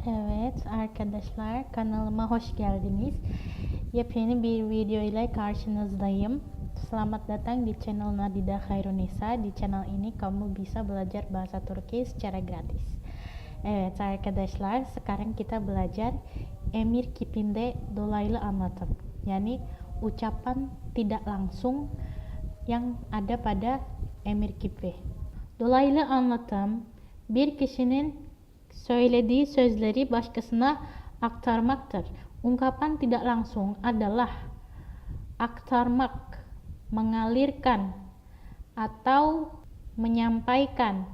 Evet arkadaşlar, kanalıma hoş geldiniz. Yepyeni bir video ile karşınızdayım. Selamat datang di channel Nadida Khairunisa. Di channel ini kamu bisa belajar bahasa Turki secara gratis. Evet arkadaşlar, sekarang kita belajar emir kipinde dolaylı anlatım. Yani ucapan tidak langsung yang ada pada emir kipi. Dolaylı anlatım bir kişinin söylediği sözleri başkasına aktarmaktır. Ungkapan tidak langsung adalah aktarmak, mengalirkan, atau menyampaikan.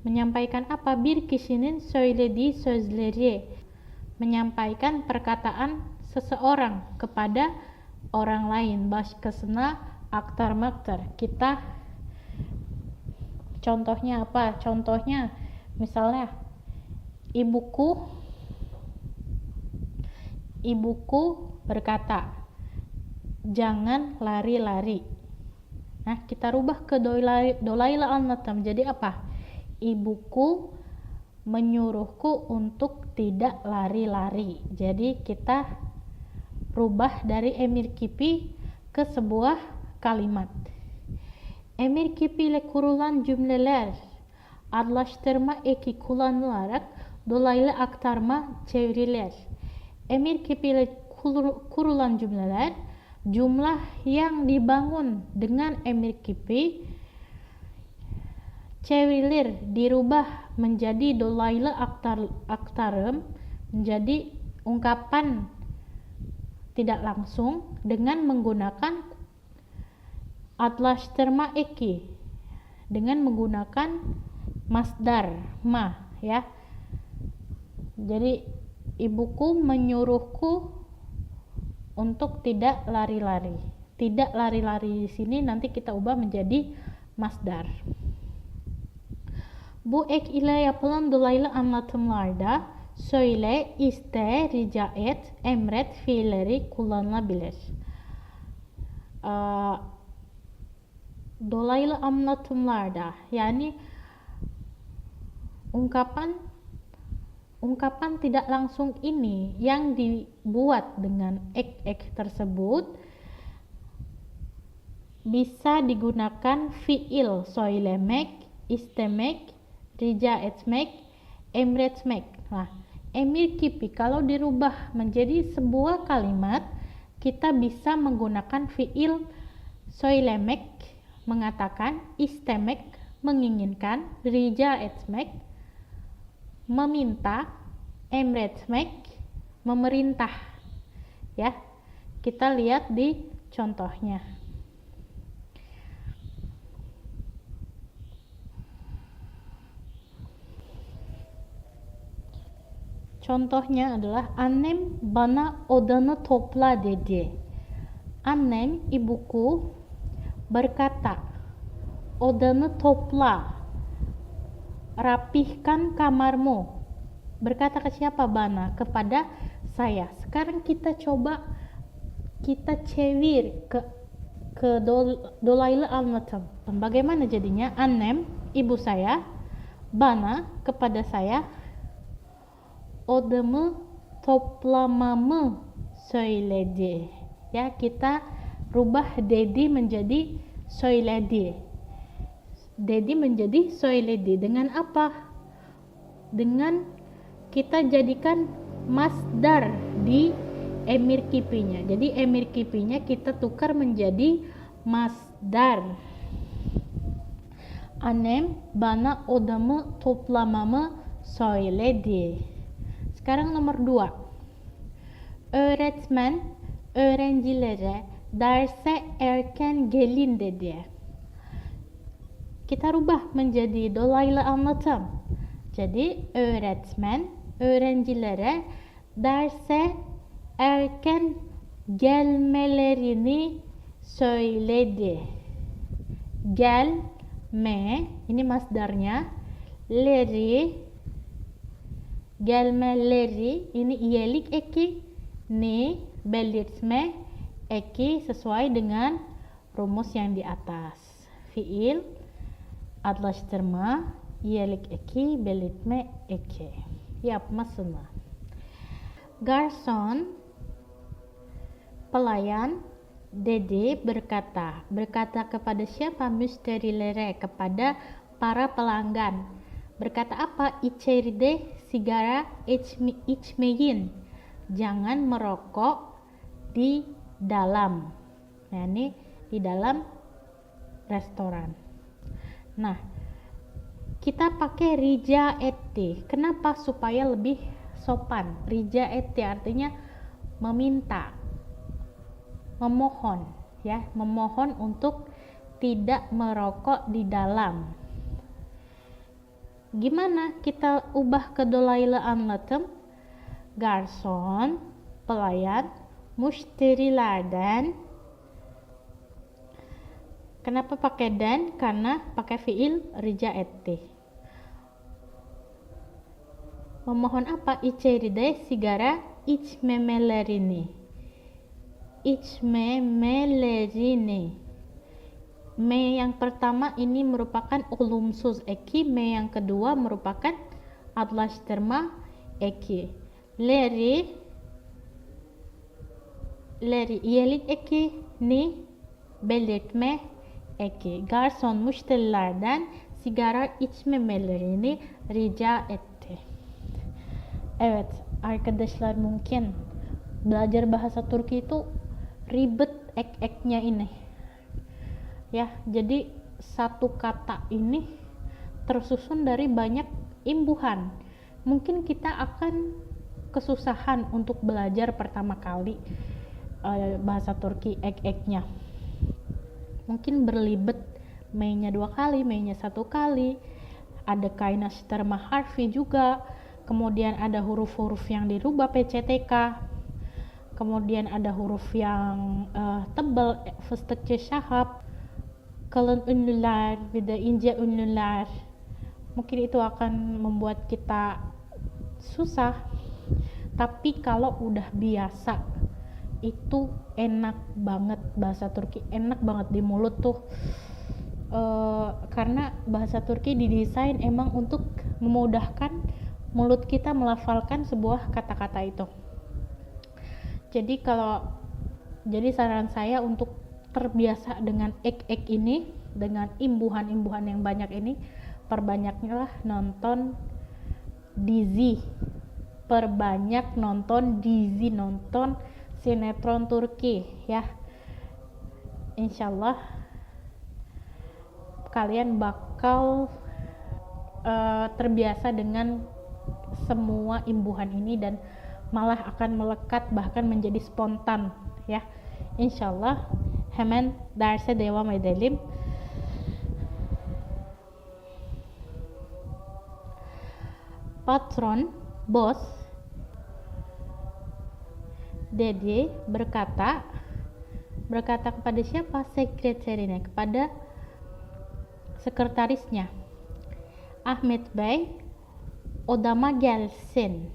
Menyampaikan apa? Bir kişinin söylediği sözleri, menyampaikan perkataan seseorang kepada orang lain. Başkasına aktarmaktır. Kita contohnya apa? Contohnya misalnya ibuku berkata, jangan lari-lari. Nah, kita rubah ke dolaylı anlatım. Jadi apa? Ibuku menyuruhku untuk tidak lari-lari. Jadi kita rubah dari emir kipi ke sebuah kalimat. Emir kipi ile kurulan cümleler adlaştırma eki kullanılarak dolaylı aktarma çevrilir. Emir kipi ile kurulan cümleler, jumlah yang dibangun dengan emir kipi çevrilir, dirubah menjadi dolaylı aktarım, menjadi ungkapan tidak langsung dengan menggunakan adlaştırma eki, dengan menggunakan masdar ma, ya. Jadi ibuku menyuruhku untuk tidak lari-lari. Tidak lari-lari di sini nanti kita ubah menjadi masdar. Bu ek ile yapılan dolaylı anlatımlarda söyle, iste, rica et, emret fiilleri kullanılabilir. Dolaylı anlatımlarda, yani ungkapan tidak langsung ini yang dibuat dengan ek-ek tersebut bisa digunakan fiil söylemek, istemek, rica etmek, emretmek. Nah, emir kipi kalau dirubah menjadi sebuah kalimat, kita bisa menggunakan fiil söylemek, mengatakan, istemek, menginginkan, rica etmek, meminta, emretmek, memerintah. Ya, kita lihat di contohnya. Contohnya adalah annem bana odanı topla dedi. Annem, ibuku, berkata, odanı topla, rapihkan kamarmu. Berkata ke siapa? Bana, kepada saya. Sekarang kita coba kita cewir ke dolaylı anlatım. Bagaimana jadinya? Annem, ibu saya, bana, kepada saya, odamı toplamamı söyledi. Ya, kita rubah dedi menjadi söyledi. Dedi menjadi söyledi. Dengan apa? Dengan kita jadikan masdar di emir kipinya. Jadi emir kipinya kita tukar menjadi masdar. Annem bana odamı toplamamı söyledi. Sekarang nomor 2. Öğretmen öğrencilere derse erken gelin dedi. Kita rubah menjadi dolaylı anlatım. Jadi öğretmen öğrencilere derse erken gelmelerini söyledi. Gelme, ini masdarnya. Leri, gelmeleri, ini iyelik eki. Ni, belirtme eki sesuai dengan rumus yang di atas. Fiil adlaştırma, iyelik eki, belirtme eki. yapmasını. Garson, pelayan, dedi, berkata kepada siapa? Müşterilere, kepada para pelanggan. Berkata apa? İçeride sigara içmeyin, jangan merokok di dalam, yakni di dalam restoran. Nah, kita pakai rica etti. Kenapa? Supaya lebih sopan. Rica etti artinya meminta, memohon, ya, memohon untuk tidak merokok di dalam. Gimana kita ubah ke dolaylı anlatım? Garson, pelayan, müşterilerden. Kenapa pakai dan? Karena pakai fiil rica etti. Memohon apa? İçeride sigara içmemelerini. Me yang pertama ini merupakan olumsuz eki, me yang kedua merupakan adlaştırma eki. Leri iyelik eki, ni belirtme eki. Garson müşterilerden sigara içmemelerini rica etti. Evet arkadaşlar, mungkin belajar bahasa Turki itu ribet ek-eknya ini, ya. Jadi satu kata ini tersusun dari banyak imbuhan. Mungkin kita akan kesusahan untuk belajar pertama kali bahasa Turki, ek-eknya mungkin berlibet, me-nya 2 kali, me-nya 1 kali, ada kaynaştırma harfi juga, kemudian ada huruf-huruf yang dirubah PCTK, kemudian ada huruf yang tebal, fıstıkçı şahap, kalın ünlüler, bir de ince ünlüler. Mungkin itu akan membuat kita susah, tapi kalau udah biasa itu enak banget. Bahasa Turki enak banget di mulut tuh, karena bahasa Turki didesain emang untuk memudahkan mulut kita melafalkan sebuah kata-kata itu. Jadi saran saya untuk terbiasa dengan ek-ek ini, dengan imbuhan-imbuhan yang banyak ini, perbanyaklah nonton dizi, perbanyak nonton dizi, nonton sinetron Turki, ya. Insyaallah kalian bakal terbiasa dengan semua imbuhan ini dan malah akan melekat, bahkan menjadi spontan, ya. İnşallah. Hemen derse devam edelim. Patron, bos, dedi, berkata kepada siapa? Sekreterine, kepada sekretarisnya. Ahmet Bey, odama gelsin.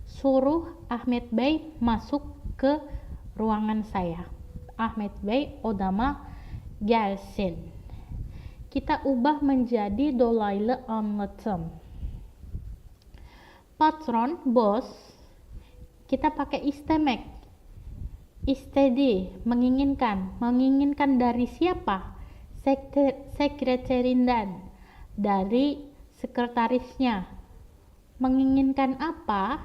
Suruh Ahmet Bey masuk ke ruangan saya. Ahmet Bey, odama gelsin. Kita ubah menjadi dolaylı anlatım. Patron, bos, kita pakai istemek. Istedi, menginginkan. Menginginkan dari siapa? Sekreterinden, dari sekretarisnya. Menginginkan apa?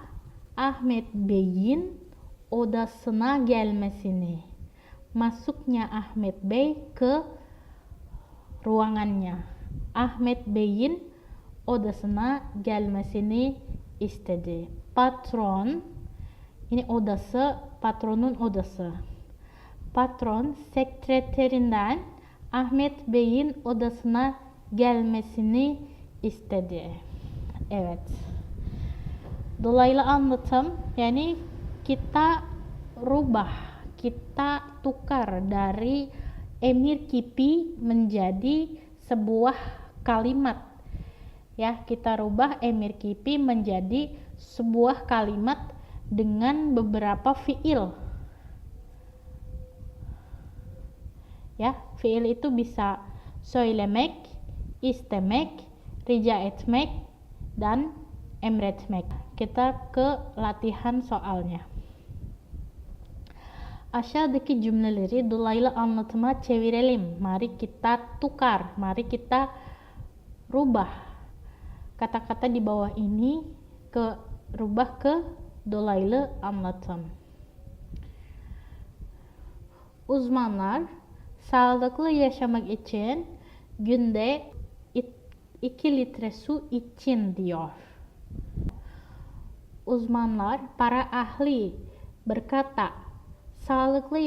Ahmet Bey'in odasına gelmesini. Masuknya Ahmet Bey ke ruangannya. Ahmet Bey'in odasına gelmesini istedi. Patron, ini odası, patronun odası. Patron sekreterinden Ahmet Bey'in odasına gelmesini istedi. Evet. Dolaylı anlatım, yani kita rubah, kita tukar dari emir kipi menjadi sebuah kalimat, ya. Kita rubah emir kipi menjadi sebuah kalimat dengan beberapa fiil, ya. Fiil itu bisa söylemek, istemek, rica etmek, dan emretmek. Kita ke latihan soalnya. Aşağıdaki cümleleri dolaylı anlatıma çevirelim. Mari kita tukar, mari kita rubah kata-kata di bawah ini rubah ke dolaylı anlatım. Uzmanlar sağlıklı yaşamak için günde 2 litre su için diyor. Uzmanlar, para ahli berkata, sağlıklı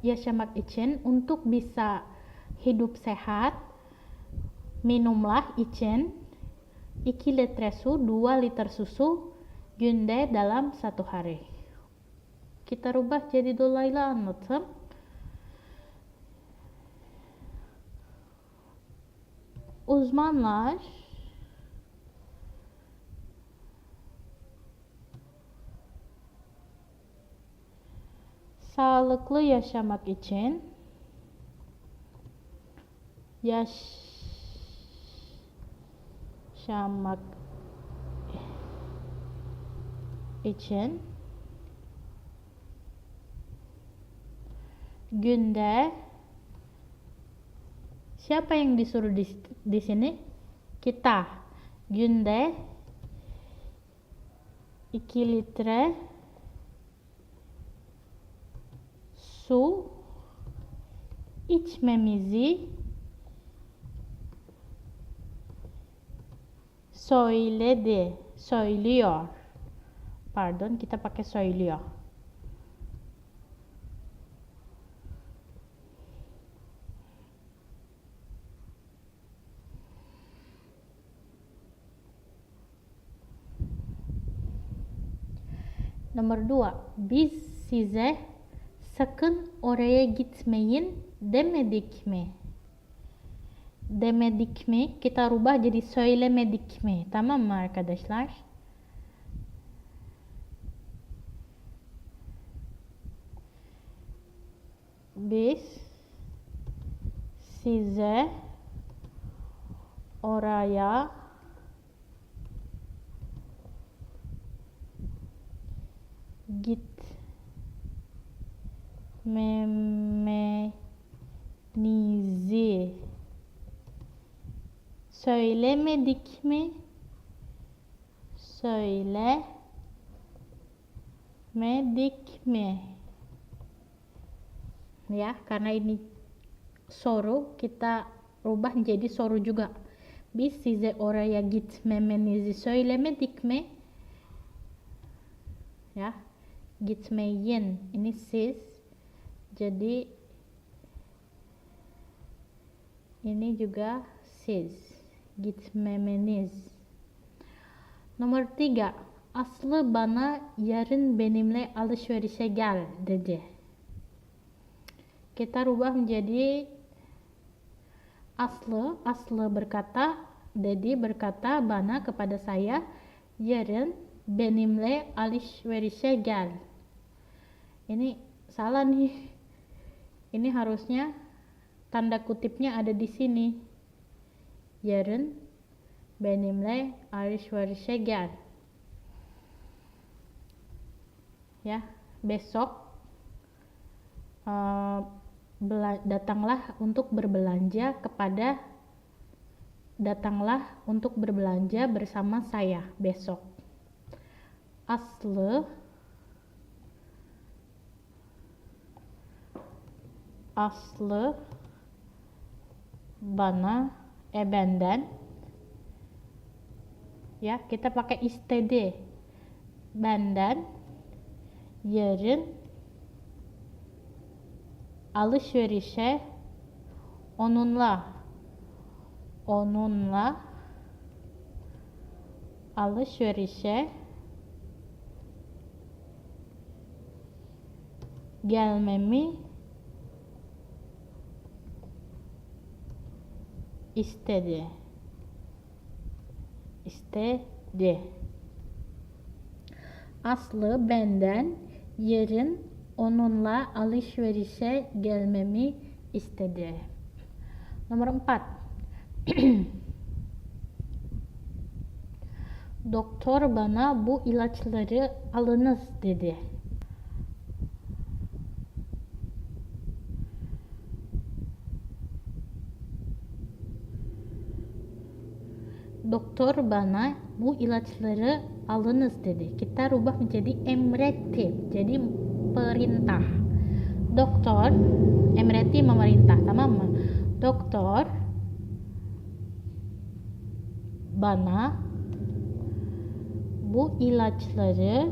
yaşamak için untuk bisa hidup sehat, minumlah için 2 litre su, 2 liter susu günde dalam 1 hari. Kita rubah jadi dolaylı anlatım. Uzmanlar sağlıklı yaşamak için günde, siapa yang disuruh di sini? Kita. Günde 2 litre su içmemizi söylüyor. Pardon, kita pakai söylüyor. Nomor 2. Biz size sakın oraya gitmeyin demedik mi? Demedik mi? Kita rubah jadi söylemedik mi? Tamam mı arkadaşlar? Biz size oraya gitmemenizi söylemedik mi? Söylemedik mi? Ya, karena ini soru, kita rubah menjadi soru juga. Biz size oraya gitmemenizi söylemedik mi? Ya, gitmeyin, ini siz, jadi ini juga siz, gitmemeniz. Nomor 3. Aslı bana yarın benimle alışverişe gel dedi. Kita rubah menjadi Aslı berkata, dedi berkata bana kepada saya, yarın benimle alışverişe gel. Ini salah nih. Ini harusnya tanda kutipnya ada di sini. Yarın benimle alışverişe gel. Ya, besok datanglah untuk berbelanja bersama saya besok. Aslı benden, ya kita pakai istd, benden yarın alışverişe onunla alışverişe gelmemi istedi. Aslı benden yarın onunla alışverişe gelmemi istedi. Nomor 4. Doktor bana bu ilaçları alınız dedi. Doktor bana bu ilaçları alınız dedi. Kita rubah menjadi emretti, jadi perintah. Doktor, emretti memerintah, tamam mı? Doktor bana bu ilaçları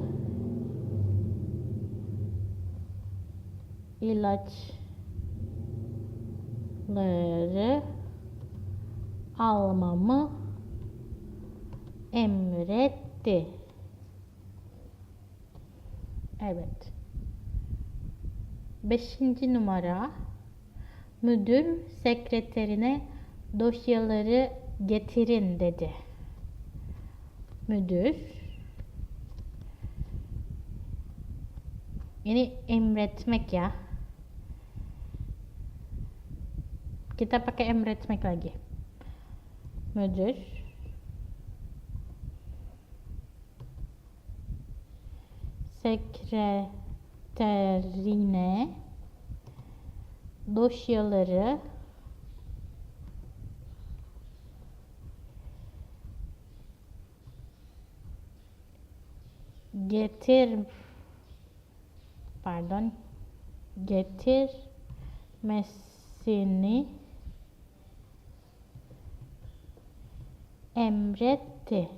almamı emretti. Evet. 5. numara. Müdür sekreterine dosyaları getirin dedi. Müdür. Ini emretmek ya. Kita pakai emretmek lagi. Müdür sekreterine dosyaları getirmesini emretti.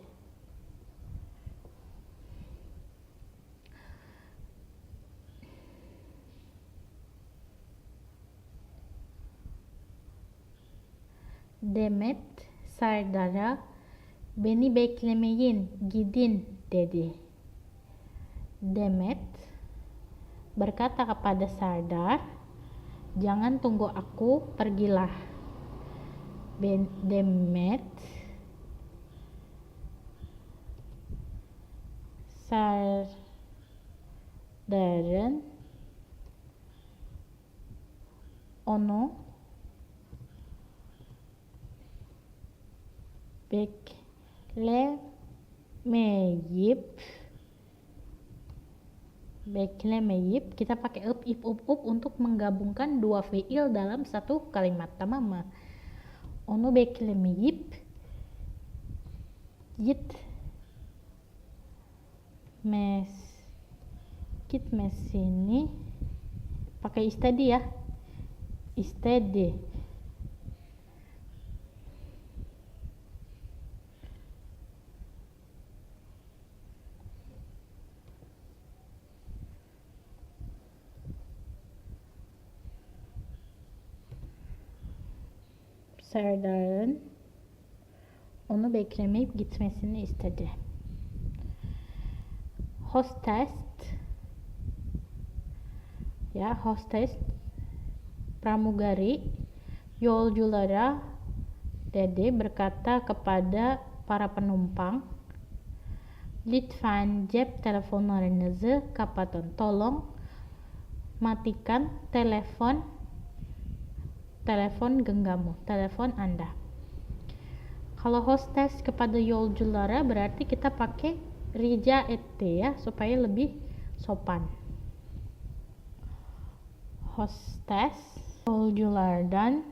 Demet Serdar'a beni beklemeyin, gidin dedi. Demet berkata kepada Sardar, jangan tunggu aku, pergilah. Demet Sardar'ın onu beklemeyip kita pakai up untuk menggabungkan dua fiil dalam satu kalimat, tamam mı? Onu beklemeyip gitmesini pakai istedi ya. Istedi. Serdar'ın onu beklemeyip gitmesini istedi. Hostes pramugari yolculara dedi, berkata kepada para penumpang, lütfen cep telefonlarınızı kapatın, tolong matikan telepon genggammu, telepon Anda. Kalau hostess kepada yolculara berarti kita pakai rica etti ya, supaya lebih sopan. Hostess yolculardan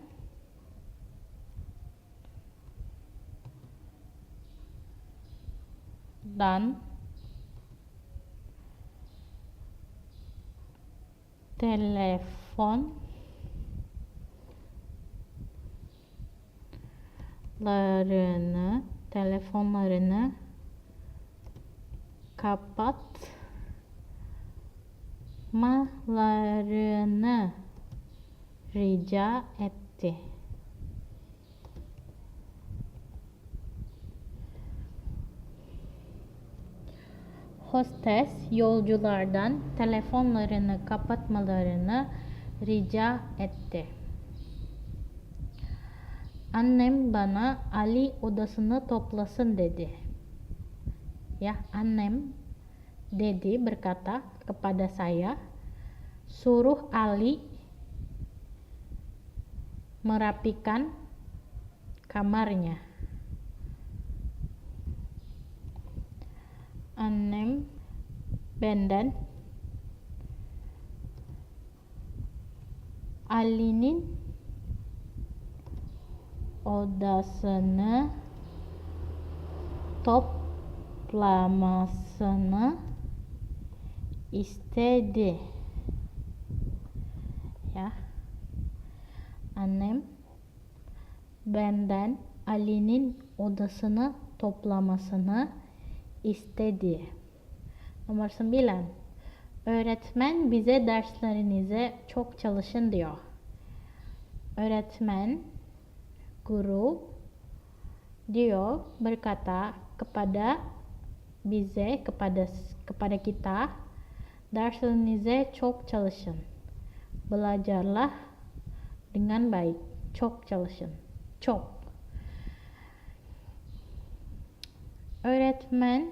telefonlarını kapatmalarını rica etti. Hostes yolculardan telefonlarını kapatmalarını rica etti. Annem bana Ali odasını toplasın dedi. Ya, annem dedi, berkata kepada saya, suruh Ali merapikan kamarnya. annem benden Ali'nin odasını toplamasını istedi. Ya. Annem benden Ali'nin odasını toplamasını istedi. Nomor 9. Öğretmen bize derslerinize çok çalışın diyor. Öğretmen, guru diyor, berkata kepada bize, kepada kita, derslerinize çok çalışın. Belajarlah dengan baik. Çok çalışın. Çok. Öğretmen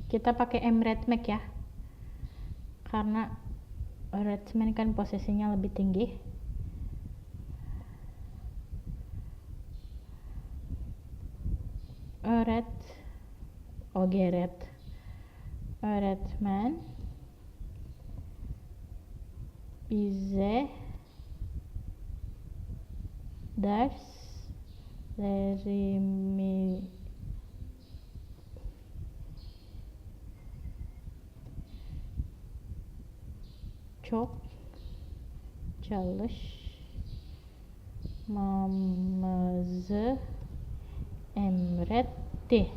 kita pakai emretmek ya, karena öğretmen kan posisinya lebih tinggi. Öğretmen bize derslerimi çok çalışmamızı emretti.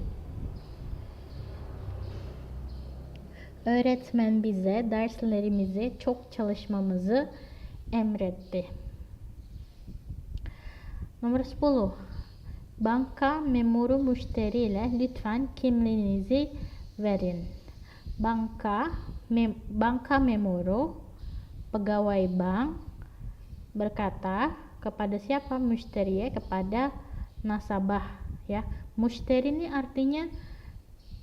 Öğretmen bize derslerimizi çok çalışmamızı emretti. Nomor 10. Banka memuru müşteri ile lütfen kimliğinizi verin. Banka memuru, pegawai bank, berkata kepada siapa? Müşteriye, kepada nasabah ya. Müşteri ini artinya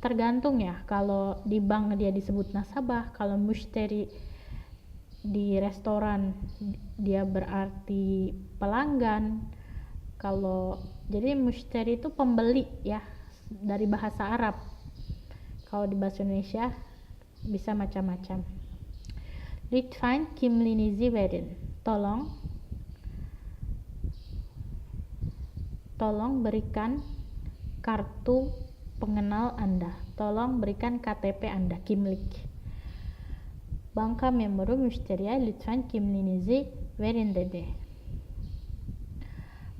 tergantung ya. Kalau di bank dia disebut nasabah, kalau müşteri di restoran dia berarti pelanggan. Kalau jadi müşteri itu pembeli ya, dari bahasa Arab. Kalau di bahasa Indonesia bisa macam-macam. Lütfen kimliğinizi verin. Tolong berikan kartu pengenal Anda. Tolong berikan KTP Anda, kimlik. Banka memuru müşteriye lütfen kimliğinizi verin dedi.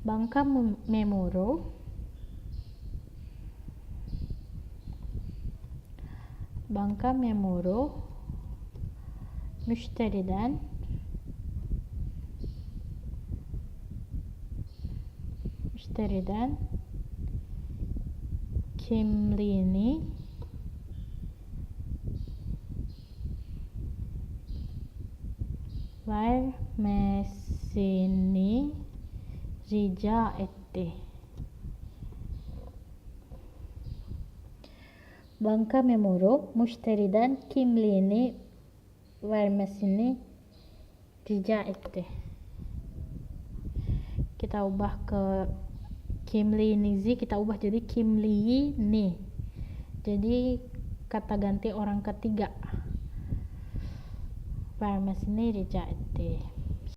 Banka memuru müşteriden kimliğini vermesini rica etti. Banka memuru müşteriden kimliğini vermesini rica etti. Kita ubah ke kimliğinizi, kita ubah jadi kimliğini. Jadi kata ganti orang ketiga. Vermesini rica etti.